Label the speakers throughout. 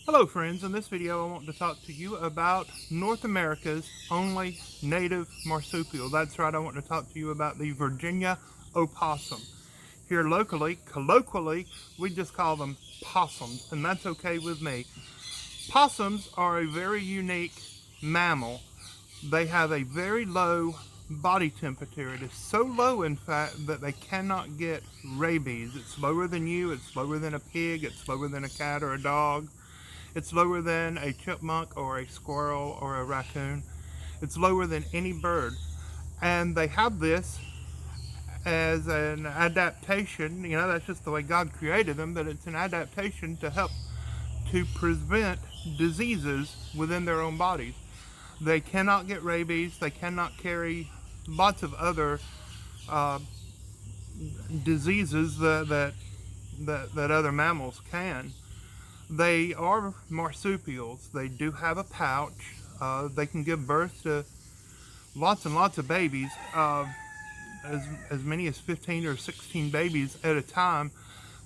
Speaker 1: Hello friends, in this video I want to talk to you about North America's only native marsupial. That's right, I want to talk to you about the Virginia opossum. Here locally, colloquially, we just call them possums, and that's okay with me. Possums are a very unique mammal. They have a very low body temperature. It is so low, in fact, that they cannot get rabies. It's lower than you, it's lower than a pig, it's lower than a cat or a dog. It's lower than a chipmunk or a squirrel or a raccoon. It's lower than any bird. And they have this as an adaptation. You know, that's just the way God created them, but it's an adaptation to help to prevent diseases within their own bodies. They cannot get rabies. They cannot carry lots of other diseases that other mammals can. They are marsupials. They do have a pouch. They can give birth to lots and lots of babies, as many as 15 or 16 babies at a time,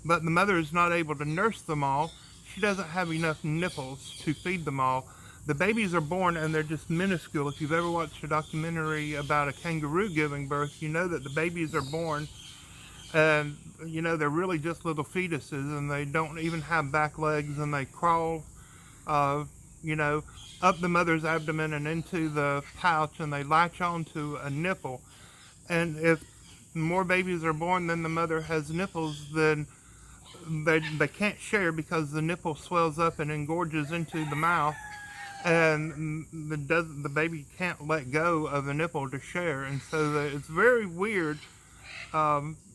Speaker 1: but the mother is not able to nurse them all. She doesn't have enough nipples to feed them all. The babies are born and they're just minuscule. If you've ever watched a documentary about a kangaroo giving birth, you know that the babies are born and they're really just little fetuses, and they don't even have back legs, and they crawl up the mother's abdomen and into the pouch, and they latch onto a nipple. And if more babies are born than the mother has nipples, then they can't share because the nipple swells up and engorges into the mouth, and the baby can't let go of the nipple to share. And so it's very weird.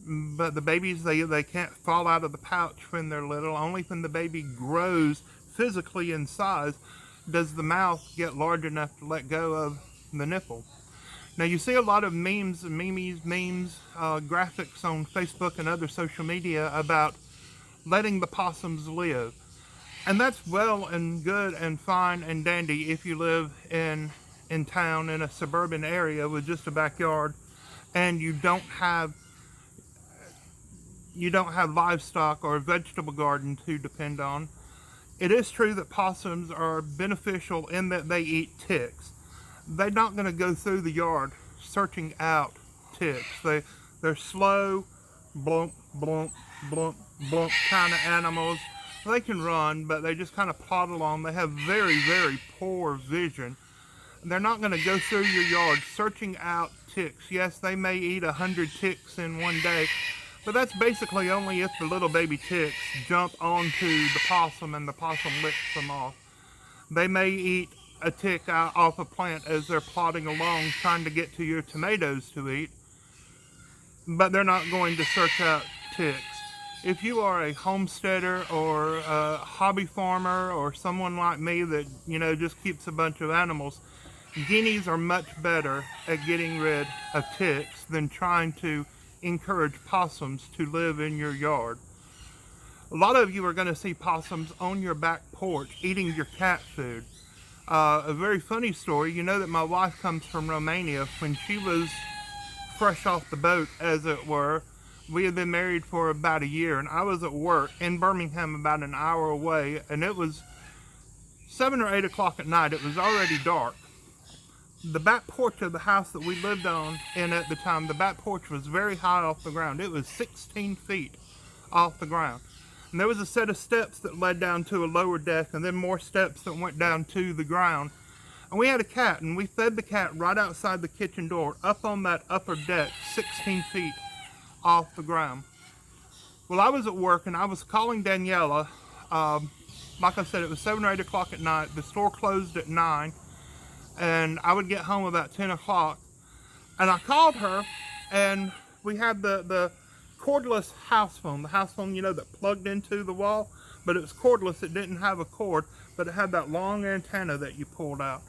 Speaker 1: But the babies, they can't fall out of the pouch when they're little. Only when the baby grows physically in size does the mouth get large enough to let go of the nipple. Now you see a lot of memes, graphics on Facebook and other social media about letting the possums live. And that's well and good and fine and dandy if you live in town in a suburban area with just a backyard and you don't have livestock or a vegetable garden to depend on. It is true that possums are beneficial in that they eat ticks. They're not going to go through the yard searching out ticks. They're slow, blump, blump, blump, blump kind of animals. They can run, but they just kind of plod along. They have very, very poor vision. They're not going to go through your yard searching out ticks. Yes, they may eat 100 ticks in one day, but that's basically only if the little baby ticks jump onto the possum and the possum licks them off. They may eat a tick off a plant as they're plodding along trying to get to your tomatoes to eat, but they're not going to search out ticks. If you are a homesteader or a hobby farmer or someone like me that, just keeps a bunch of animals, guineas are much better at getting rid of ticks than trying to encourage possums to live in your yard. A lot of you are going to see possums on your back porch eating your cat food. A very funny story, you know that my wife comes from Romania. When she was fresh off the boat, as it were, we had been married for about a year, and I was at work in Birmingham about an hour away, and it was 7 or 8 o'clock at night. It was already dark. The back porch of the house that we lived in at the time, the back porch was very high off the ground. It was 16 feet off the ground. And there was a set of steps that led down to a lower deck, and then more steps that went down to the ground. And we had a cat, and we fed the cat right outside the kitchen door, up on that upper deck, 16 feet off the ground. Well, I was at work, and I was calling Daniela. Like I said, it was 7 or 8 o'clock at night. The store closed at 9. And I would get home about 10 o'clock, and I called her, and we had the cordless house phone, the house phone, that plugged into the wall, but it was cordless. It didn't have a cord, but it had that long antenna that you pulled out,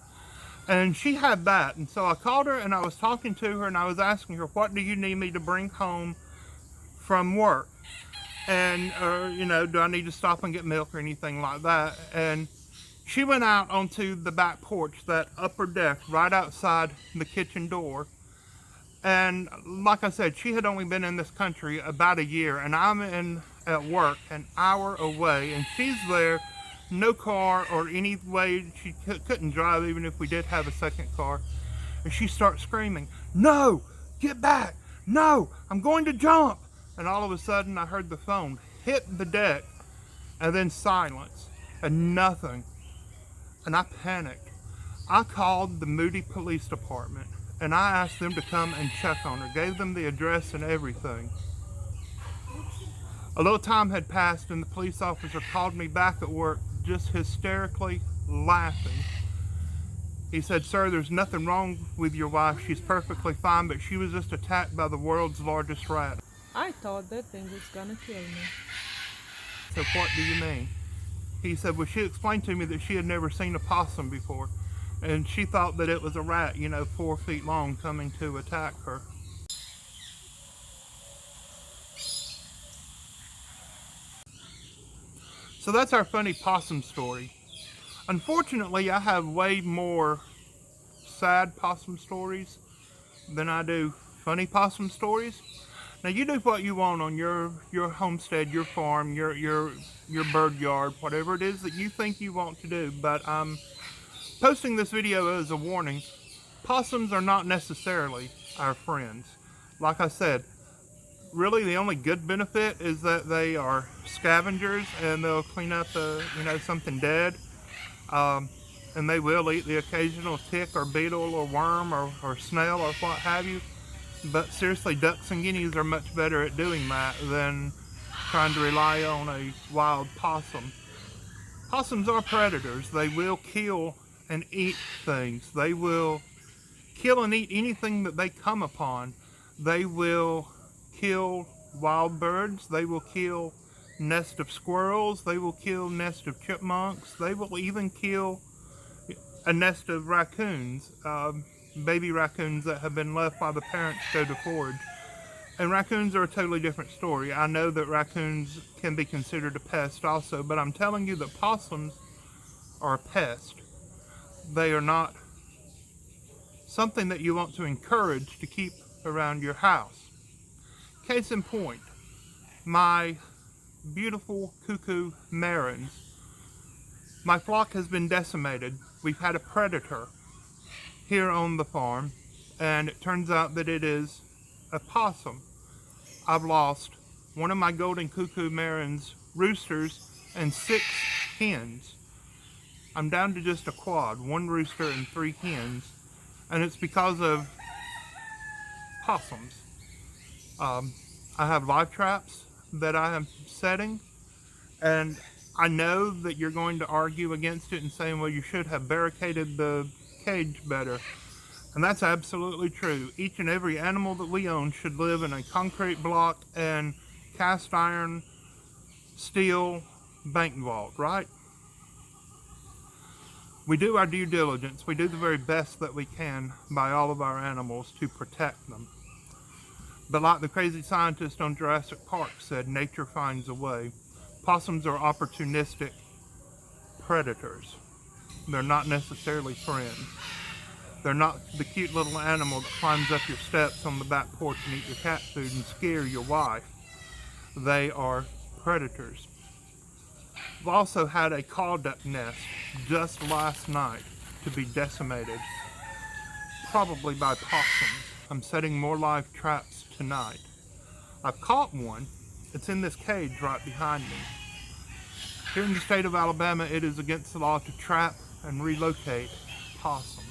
Speaker 1: and she had that. And so I called her, and I was talking to her, and I was asking her, what do you need me to bring home from work? And, do I need to stop and get milk or anything like that? And she went out onto the back porch, that upper deck, right outside the kitchen door. And like I said, she had only been in this country about a year, and I'm at work an hour away, and she's there no car or any way. She couldn't drive even if we did have a second car. And she starts screaming, "No, get back. No, I'm going to jump." And all of a sudden I heard the phone hit the deck and then silence and nothing. And I panicked. I called the Moody Police Department and I asked them to come and check on her, gave them the address and everything. A little time had passed and the police officer called me back at work, just hysterically laughing. He said, "Sir, there's nothing wrong with your wife. She's perfectly fine, but she was just attacked by the world's largest rat."
Speaker 2: I thought that thing was gonna kill me.
Speaker 1: So what do you mean? He said, "Well, she explained to me that she had never seen a possum before, and she thought that it was a rat, 4 feet long, coming to attack her." So that's our funny possum story. Unfortunately, I have way more sad possum stories than I do funny possum stories. Now, you do what you want on your homestead, your farm, your bird yard, whatever it is that you think you want to do. But I'm posting this video as a warning. Possums are not necessarily our friends. Like I said, really the only good benefit is that they are scavengers and they'll clean up something dead. And they will eat the occasional tick or beetle or worm or snail or what have you. But seriously, ducks and guineas are much better at doing that than trying to rely on a wild possum. Possums are predators. They will kill and eat things. They will kill and eat anything that they come upon. They will kill wild birds. They will kill nest of squirrels. They will kill nest of chipmunks. They will even kill a nest of raccoons, baby raccoons that have been left by the parents to go to forage. And raccoons are a totally different story. I know that raccoons can be considered a pest also, but I'm telling you that possums are a pest. They are not something that you want to encourage to keep around your house. Case in point, my beautiful cuckoo marins. My flock has been decimated. We've had a predator here on the farm, and it turns out that it is a possum. I've lost one of my golden cuckoo marins roosters and 6 hens. I'm down to just a quad, 1 rooster and 3 hens, and it's because of possums. I have live traps that I am setting, and I know that you're going to argue against it and saying, well, you should have barricaded the cage better. And that's absolutely true. Each and every animal that we own should live in a concrete block and cast iron, steel bank vault, right? We do our due diligence. We do the very best that we can by all of our animals to protect them. But like the crazy scientist on Jurassic Park said, nature finds a way. Possums are opportunistic predators. They're not necessarily friends. They're not the cute little animal that climbs up your steps on the back porch and eat your cat food and scare your wife. They are predators. We've also had a call duck nest just last night to be decimated, probably by possums. I'm setting more live traps tonight. I've caught one. It's in this cage right behind me. Here in the state of Alabama, it is against the law to trap and relocate possums.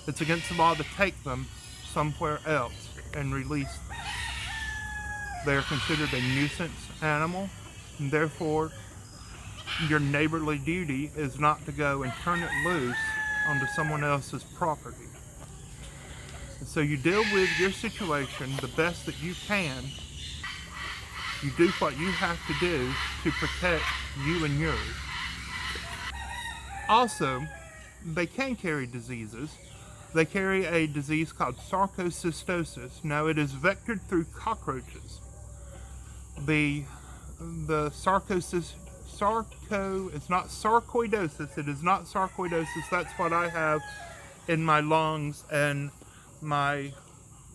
Speaker 1: It's against the law to take them somewhere else and release them. They are considered a nuisance animal, and therefore your neighborly duty is not to go and turn it loose onto someone else's property. And so you deal with your situation the best that you can. You do what you have to do to protect you and yours. Also, they can carry diseases. They carry a disease called Sarcocystis. Now, it is vectored through cockroaches. The it's not sarcoidosis. It is not sarcoidosis. That's what I have in my lungs and my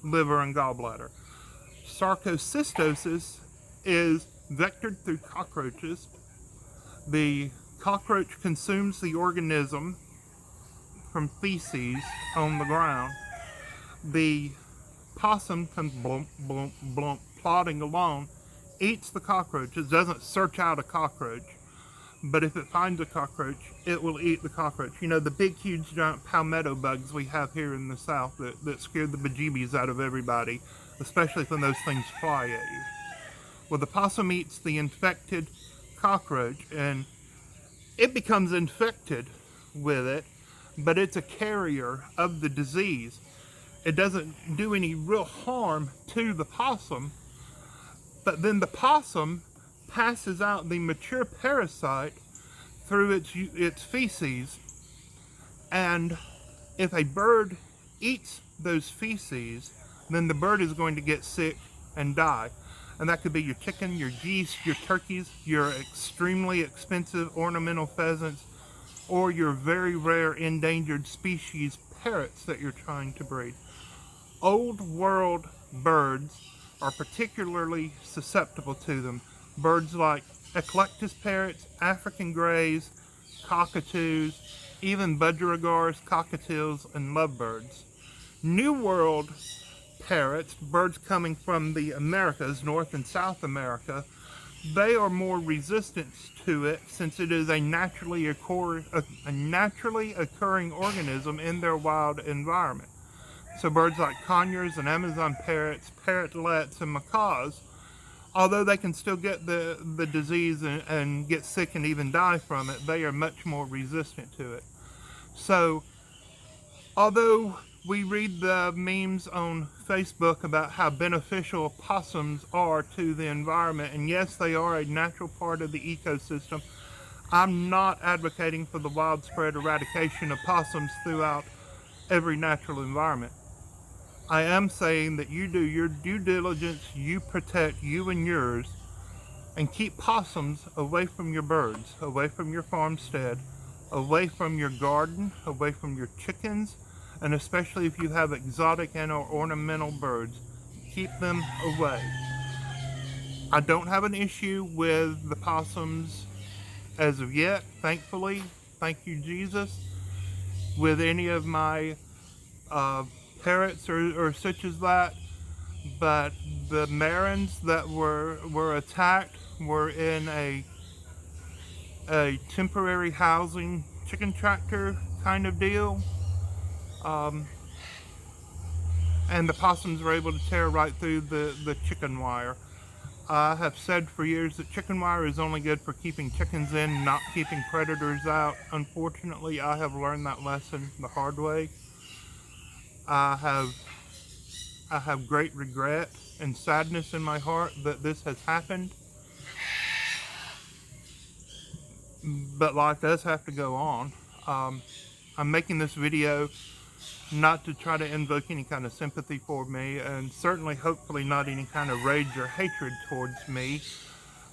Speaker 1: liver and gallbladder. Sarcocystis is vectored through cockroaches. The cockroach consumes the organism from feces on the ground. The possum comes blump, blump, blump, plodding along, eats the cockroach. It doesn't search out a cockroach, but if it finds a cockroach, it will eat the cockroach. You know, the big, huge, giant palmetto bugs we have here in the South that scare the bejeebies out of everybody, especially when those things fly at you. Well, the possum eats the infected cockroach, and it becomes infected with it, but it's a carrier of the disease. It doesn't do any real harm to the possum, but then the possum passes out the mature parasite through its feces, and if a bird eats those feces, then the bird is going to get sick and die. And that could be your chicken, your geese, your turkeys, your extremely expensive ornamental pheasants, or your very rare endangered species parrots that you're trying to breed. Old world birds are particularly susceptible to them. Birds like eclectus parrots, African greys, cockatoos, even budgerigars, cockatiels, and lovebirds. New world parrots, birds coming from the Americas, North and South America, they are more resistant to it since it is a naturally occurring organism in their wild environment. So birds like conures and Amazon parrots, parrotlets, and macaws, although they can still get the disease and get sick and even die from it, they are much more resistant to it. So, although we read the memes on Facebook about how beneficial possums are to the environment, and yes, they are a natural part of the ecosystem, I'm not advocating for the widespread eradication of possums throughout every natural environment. I am saying that you do your due diligence, you protect you and yours, and keep possums away from your birds, away from your farmstead, away from your garden, away from your chickens, and especially if you have exotic and or ornamental birds, keep them away. I don't have an issue with the possums as of yet, thankfully, thank you Jesus, with any of my parrots or such as that, but the marins that were attacked were in a temporary housing chicken tractor kind of deal. And the possums were able to tear right through the chicken wire. I have said for years that chicken wire is only good for keeping chickens in, not keeping predators out. Unfortunately, I have learned that lesson the hard way. I have great regret and sadness in my heart that this has happened. But life does have to go on. I'm making this video not to try to invoke any kind of sympathy for me, and certainly hopefully not any kind of rage or hatred towards me,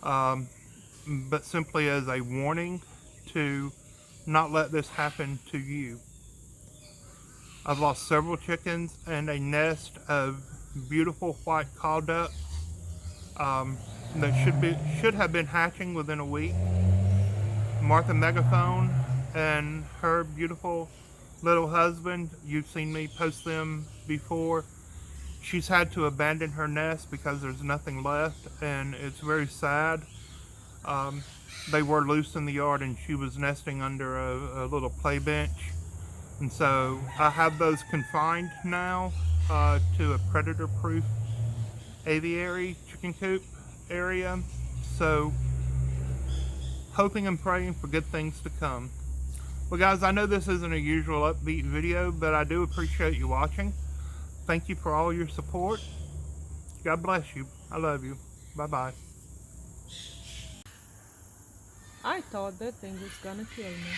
Speaker 1: but simply as a warning to not let this happen to you. I've lost several chickens and a nest of beautiful white caw ducks that should have been hatching within a week. Martha Megaphone and her beautiful little husband, you've seen me post them before. She's had to abandon her nest because there's nothing left, and it's very sad. They were loose in the yard and she was nesting under a little play bench, and so I have those confined now to a predator-proof aviary chicken coop area, so hoping and praying for good things to come. Well guys, I know this isn't a usual upbeat video, but I do appreciate you watching. Thank you for all your support. God bless you. I love you. Bye-bye.
Speaker 2: I thought that thing was gonna kill me.